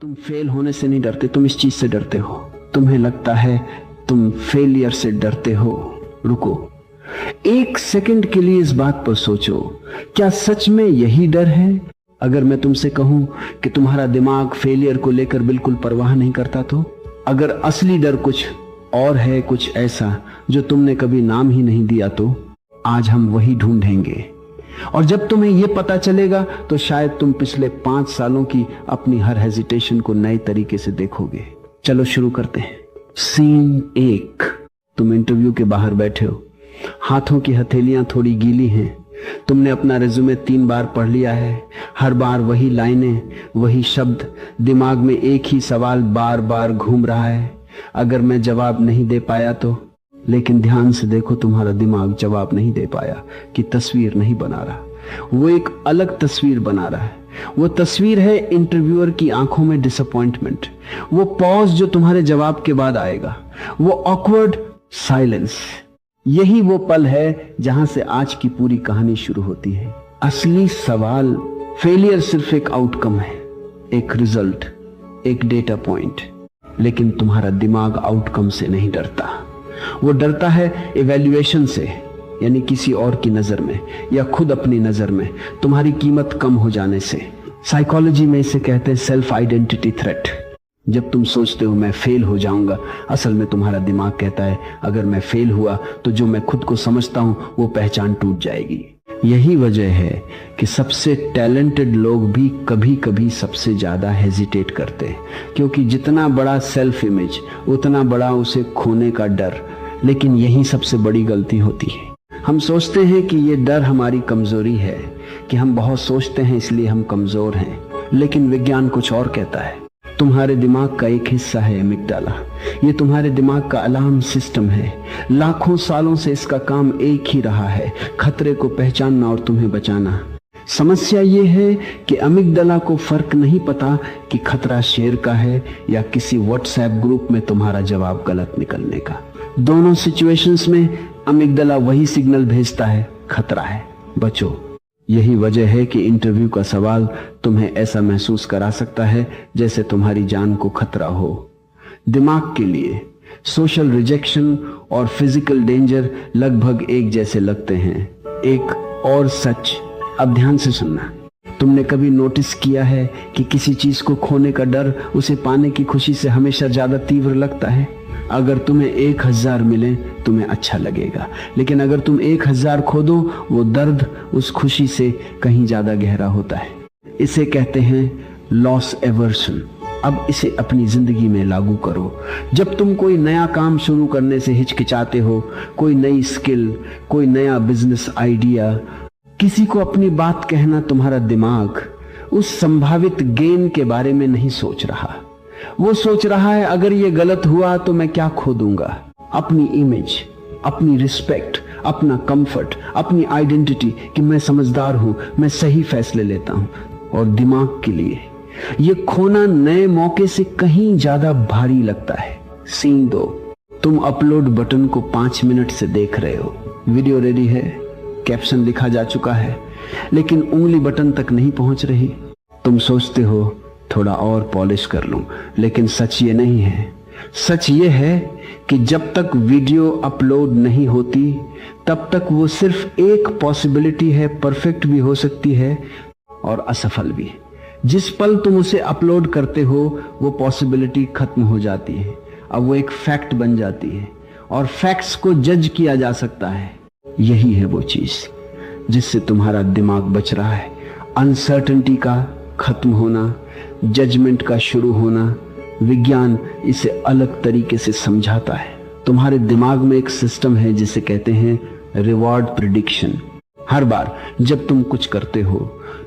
तुम फेल होने से नहीं डरते, तुम इस चीज से डरते हो। तुम्हें लगता है तुम फेलियर से डरते हो। रुको, एक सेकंड के लिए इस बात पर सोचो, क्या सच में यही डर है? अगर मैं तुमसे कहूं कि तुम्हारा दिमाग फेलियर को लेकर बिल्कुल परवाह नहीं करता, तो अगर असली डर कुछ और है, कुछ ऐसा जो तुमने कभी नाम ही नहीं दिया, तो आज हम वही ढूंढेंगे। और जब तुम्हें यह पता चलेगा तो शायद तुम पिछले 5 सालों की अपनी हर हेजिटेशन को नए तरीके से देखोगे। चलो शुरू करते हैं। सीन 1। तुम इंटरव्यू के बाहर बैठे हो, हाथों की हथेलियां थोड़ी गीली हैं। तुमने अपना रिज्यूमे 3 बार पढ़ लिया है। हर बार वही लाइनें, वही शब्द, दिमाग में एक ही सवाल बार बार घूम रहा है, अगर मैं जवाब नहीं दे पाया तो। लेकिन ध्यान से देखो, तुम्हारा दिमाग जवाब नहीं दे पाया कि तस्वीर नहीं बना रहा, वो एक अलग तस्वीर बना रहा है। वो तस्वीर है इंटरव्यूअर की आंखों में डिसअपॉइंटमेंट, वो पॉज जो तुम्हारे जवाब के बाद आएगा, वो ऑकवर्ड साइलेंस। यही वो पल है जहां से आज की पूरी कहानी शुरू होती है। असली सवाल, फेलियर सिर्फ एक आउटकम है, एक रिजल्ट, एक डेटा पॉइंट। लेकिन तुम्हारा दिमाग आउटकम से नहीं डरता, वो डरता है इवैल्यूएशन से, यानी किसी और की नजर में या खुद अपनी नजर में तुम्हारी कीमत कम हो जाने से। साइकोलॉजी में इसे कहते हैं सेल्फ आइडेंटिटी थ्रेट। जब तुम सोचते हो मैं फेल हो जाऊंगा, असल में तुम्हारा दिमाग कहता है अगर मैं फेल हुआ तो जो मैं खुद को समझता हूं वो पहचान टूट जाएगी। यही वजह है कि सबसे टैलेंटेड लोग भी कभी कभी सबसे ज्यादा हेजिटेट करते हैं, क्योंकि जितना बड़ा सेल्फ इमेज उतना बड़ा उसे खोने का डर। लेकिन यही सबसे बड़ी गलती होती है। हम सोचते हैं कि ये डर हमारी कमजोरी है, कि हम बहुत सोचते हैं इसलिए हम कमजोर हैं। लेकिन विज्ञान कुछ और कहता है। तुम्हारे दिमाग का एक हिस्सा है अमिगडाला, ये तुम्हारे दिमाग का अलार्म सिस्टम है। लाखों सालों से इसका काम एक ही रहा है, खतरे को पहचानना और तुम्हें बचाना। समस्या ये है कि अमिगडाला को फर्क नहीं पता कि खतरा शेर का है या किसी व्हाट्सएप ग्रुप में तुम्हारा जवाब गलत निकलने का। दोनों सिचुएशंस में अमिगडाला वही सिग्नल भेजता है, खतरा है, बचो। यही वजह है कि इंटरव्यू का सवाल तुम्हें ऐसा महसूस करा सकता है जैसे तुम्हारी जान को खतरा हो। दिमाग के लिए सोशल रिजेक्शन और फिजिकल डेंजर लगभग एक जैसे लगते हैं। एक और सच, अब ध्यान से सुनना। तुमने कभी नोटिस किया है कि किसी चीज को खोने का डर उसे पाने की खुशी से हमेशा ज्यादा तीव्र लगता है? अगर तुम्हें 1000 मिले तुम्हें अच्छा लगेगा, लेकिन अगर तुम 1000 खो दो, वो दर्द उस खुशी से कहीं ज्यादा गहरा होता है। इसे कहते हैं लॉस एवर्सन। अब इसे अपनी जिंदगी में लागू करो। जब तुम कोई नया काम शुरू करने से हिचकिचाते हो, कोई नई स्किल, कोई नया बिजनेस आइडिया, किसी को अपनी बात कहना, तुम्हारा दिमाग उस संभावित गेन के बारे में नहीं सोच रहा। वो सोच रहा है अगर ये गलत हुआ तो मैं क्या खो दूंगा? अपनी इमेज, अपनी रिस्पेक्ट, अपना कंफर्ट, अपनी आइडेंटिटी कि मैं समझदार हूं, मैं सही फैसले लेता हूं। और दिमाग के लिए ये खोना नए मौके से कहीं ज्यादा भारी लगता है। सीन 2। तुम अपलोड बटन को 5 मिनट से देख रहे हो। वीडियो रेडी है, कैप्शन लिखा जा चुका है, लेकिन उंगली बटन तक नहीं पहुंच रही। तुम सोचते हो थोड़ा और पॉलिश कर लूं, लेकिन सच ये नहीं है। सच ये है कि जब तक वीडियो अपलोड नहीं होती तब तक वो सिर्फ एक पॉसिबिलिटी है, परफेक्ट भी हो सकती है और असफल भी। जिस पल तुम उसे अपलोड करते हो वो पॉसिबिलिटी खत्म हो जाती है, अब वो एक फैक्ट बन जाती है और फैक्ट्स को जज किया जा सकता है। यही है वो चीज जिससे तुम्हारा दिमाग बच रहा है। अनसर्टेनिटी का खत्म होना, जजमेंट का शुरू होना। विज्ञान इसे अलग तरीके से समझाता है। तुम्हारे दिमाग में एक सिस्टम है जिसे कहते हैं रिवॉर्ड प्रिडिक्शन। हर बार जब तुम कुछ करते हो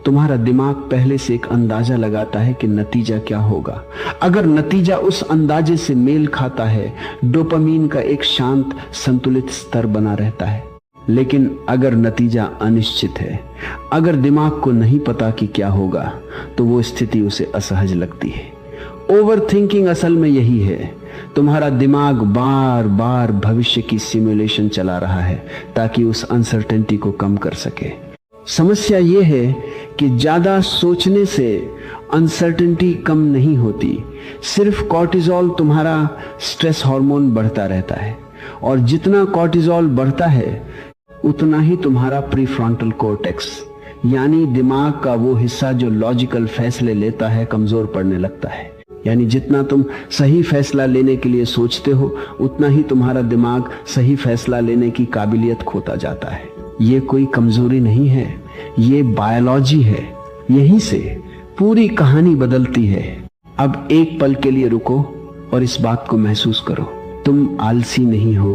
तुम्हारा दिमाग पहले से एक अंदाजा लगाता है कि नतीजा क्या होगा। अगर नतीजा उस अंदाजे से मेल खाता है, डोपामीन का एक शांत संतुलित स्तर बना रहता है। लेकिन अगर नतीजा अनिश्चित है, अगर दिमाग को नहीं पता कि क्या होगा, तो वो स्थिति उसे असहज लगती है। ओवर थिंकिंग असल में यही है। तुम्हारा दिमाग बार बार भविष्य की सिमुलेशन चला रहा है ताकि उस अनसर्टेनिटी को कम कर सके। समस्या ये है कि ज्यादा सोचने से अनसर्टेनिटी कम नहीं होती, सिर्फ कॉर्टिसोल तुम्हारा स्ट्रेस हार्मोन बढ़ता रहता है, और जितना कॉर्टिसोल बढ़ता है उतना ही तुम्हारा प्रीफ्रंटल कॉर्टेक्स यानी दिमाग का वो हिस्सा जो लॉजिकल फैसले लेता है कमजोर पड़ने लगता है। यानी जितना तुम सही फैसला लेने के लिए सोचते हो उतना ही तुम्हारा दिमाग सही फैसला लेने की काबिलियत खोता जाता है। ये कोई कमजोरी नहीं है, ये बायोलॉजी है। यहीं से पूरी कहानी बदलती है। अब एक पल के लिए रुको और इस बात को महसूस करो, तुम आलसी नहीं हो,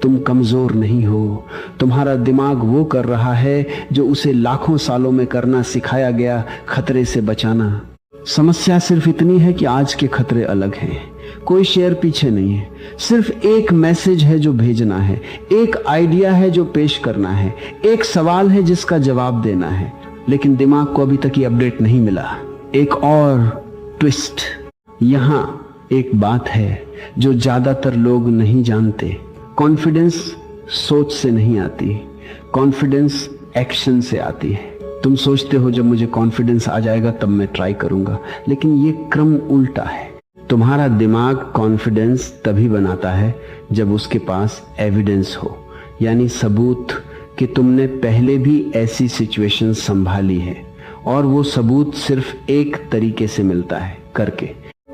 तुम कमजोर नहीं हो। तुम्हारा दिमाग वो कर रहा है जो उसे लाखों सालों में करना सिखाया गया, खतरे से बचाना। समस्या सिर्फ इतनी है कि आज के खतरे अलग हैं। कोई शेर पीछे नहीं है, सिर्फ एक मैसेज है जो भेजना है, एक आइडिया है जो पेश करना है, एक सवाल है जिसका जवाब देना है। लेकिन दिमाग को अभी तक ये अपडेट नहीं मिला। एक और ट्विस्ट, यहां एक बात है जो ज्यादातर लोग नहीं जानते। कॉन्फिडेंस सोच से नहीं आती, कॉन्फिडेंस एक्शन से आती है। तुम सोचते हो जब मुझे कॉन्फिडेंस आ जाएगा तब मैं ट्राई करूंगा, लेकिन ये क्रम उल्टा है। तुम्हारा दिमाग कॉन्फिडेंस तभी बनाता है जब उसके पास एविडेंस हो, यानी सबूत कि तुमने पहले भी ऐसी सिचुएशन संभाली है, और वो सबूत सिर्फ एक तरीके से मिलता है, करके।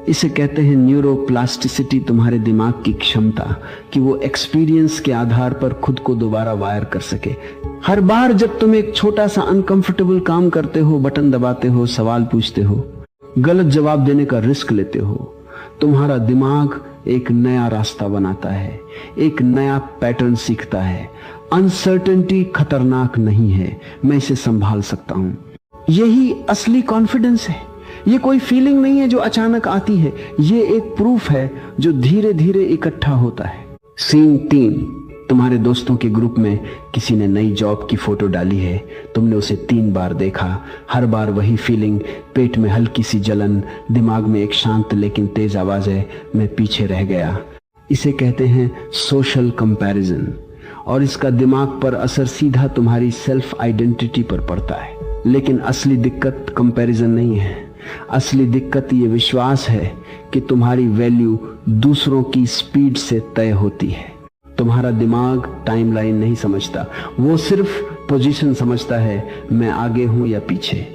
इसे कहते हैं न्यूरोप्लास्टिसिटी, तुम्हारे दिमाग की क्षमता कि वो एक्सपीरियंस के आधार पर खुद को दोबारा वायर कर सके। हर बार जब तुम एक छोटा सा अनकंफर्टेबल काम करते हो, बटन दबाते हो, सवाल पूछते हो, गलत जवाब देने का रिस्क लेते हो, तुम्हारा दिमाग एक नया रास्ता बनाता है, एक नया पैटर्न सीखता है। अनसर्टेनिटी खतरनाक नहीं है, मैं इसे संभाल सकता हूं। यही असली कॉन्फिडेंस है। ये कोई फीलिंग नहीं है जो अचानक आती है, ये एक प्रूफ है जो धीरे धीरे इकट्ठा होता है। सीन 3, तुम्हारे दोस्तों के ग्रुप में किसी ने नई जॉब की फोटो डाली है। तुमने उसे 3 बार देखा, हर बार वही फीलिंग, पेट में हल्की सी जलन, दिमाग में एक शांत लेकिन तेज आवाज है, मैं पीछे रह गया। इसे कहते हैं सोशल कंपैरिजन, और इसका दिमाग पर असर सीधा तुम्हारी सेल्फ आइडेंटिटी पर पड़ता है। लेकिन असली दिक्कत कंपैरिजन नहीं है, असली दिक्कत ये विश्वास है कि तुम्हारी वैल्यू दूसरों की स्पीड से तय होती है। तुम्हारा दिमाग टाइमलाइन नहीं समझता, वो सिर्फ पोजीशन समझता है, मैं आगे हूं या पीछे।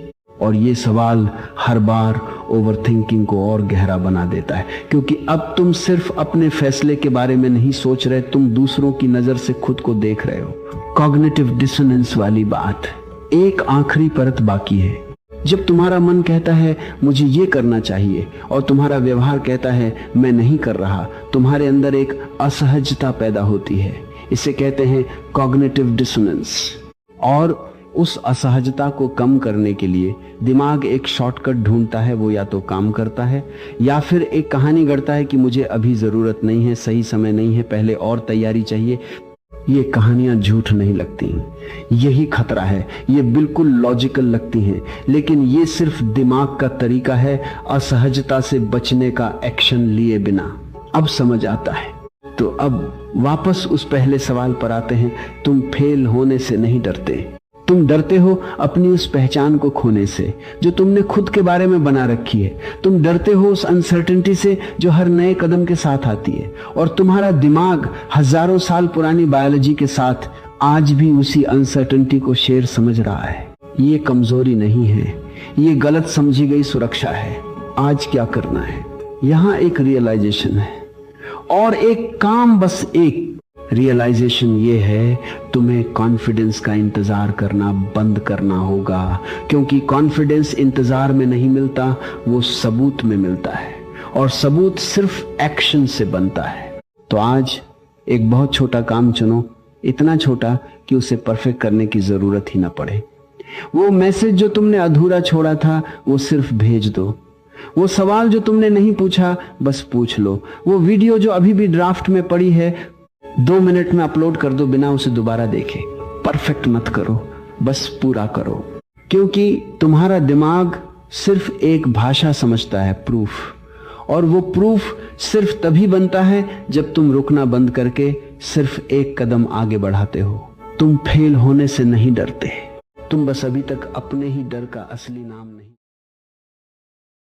और ये सवाल हर बार ओवरथिंकिंग को और गहरा बना देता है, क्योंकि अब तुम सिर्फ अपने फैसले के बारे में नहीं सोच रहे, तुम दूसरों की नजर से खुद को देख रहे हो। कॉग्निटिव डिसोनेंस वाली बात। एक आखिरी परत बाकी है। जब तुम्हारा मन कहता है मुझे ये करना चाहिए और तुम्हारा व्यवहार कहता है मैं नहीं कर रहा, तुम्हारे अंदर एक असहजता पैदा होती है। इसे कहते हैं कॉग्निटिव डिसोनेंस। और उस असहजता को कम करने के लिए दिमाग एक शॉर्टकट ढूंढता है। वो या तो काम करता है या फिर एक कहानी गढ़ता है कि मुझे अभी जरूरत नहीं है, सही समय नहीं है, पहले और तैयारी चाहिए। ये कहानियां झूठ नहीं लगती, यही खतरा है। ये बिल्कुल लॉजिकल लगती हैं, लेकिन ये सिर्फ दिमाग का तरीका है असहजता से बचने का एक्शन लिए बिना। अब समझ आता है। तो अब वापस उस पहले सवाल पर आते हैं। तुम फेल होने से नहीं डरते, तुम डरते हो अपनी उस पहचान को खोने से जो तुमने खुद के बारे में बना रखी है। तुम डरते हो उस अनसर्टेनिटी से जो हर नए कदम के साथ आती है। और तुम्हारा दिमाग हजारों साल पुरानी बायोलॉजी के साथ आज भी उसी अनसर्टेनिटी को शेर समझ रहा है। ये कमजोरी नहीं है, ये गलत समझी गई सुरक्षा है। आज क्या करना है? यहां एक रियलाइजेशन है और एक काम, बस एक रियलाइजेशन ये है, तुम्हें कॉन्फिडेंस का इंतजार करना बंद करना होगा। क्योंकि कॉन्फिडेंस इंतजार में नहीं मिलता, वो सबूत में मिलता है, और सबूत सिर्फ एक्शन से बनता है। तो आज एक बहुत छोटा काम चुनो, इतना छोटा कि उसे परफेक्ट करने की जरूरत ही ना पड़े। वो मैसेज जो तुमने अधूरा छोड़ा था वो सिर्फ भेज दो। वो सवाल जो तुमने नहीं पूछा बस पूछ लो। वो वीडियो जो अभी भी ड्राफ्ट में पड़ी है 2 मिनट में अपलोड कर दो बिना उसे दोबारा देखे। परफेक्ट मत करो, बस पूरा करो। क्योंकि तुम्हारा दिमाग सिर्फ एक भाषा समझता है, प्रूफ। और वो प्रूफ सिर्फ तभी बनता है जब तुम रुकना बंद करके सिर्फ एक कदम आगे बढ़ाते हो। तुम फेल होने से नहीं डरते, तुम बस अभी तक अपने ही डर का असली नाम नहीं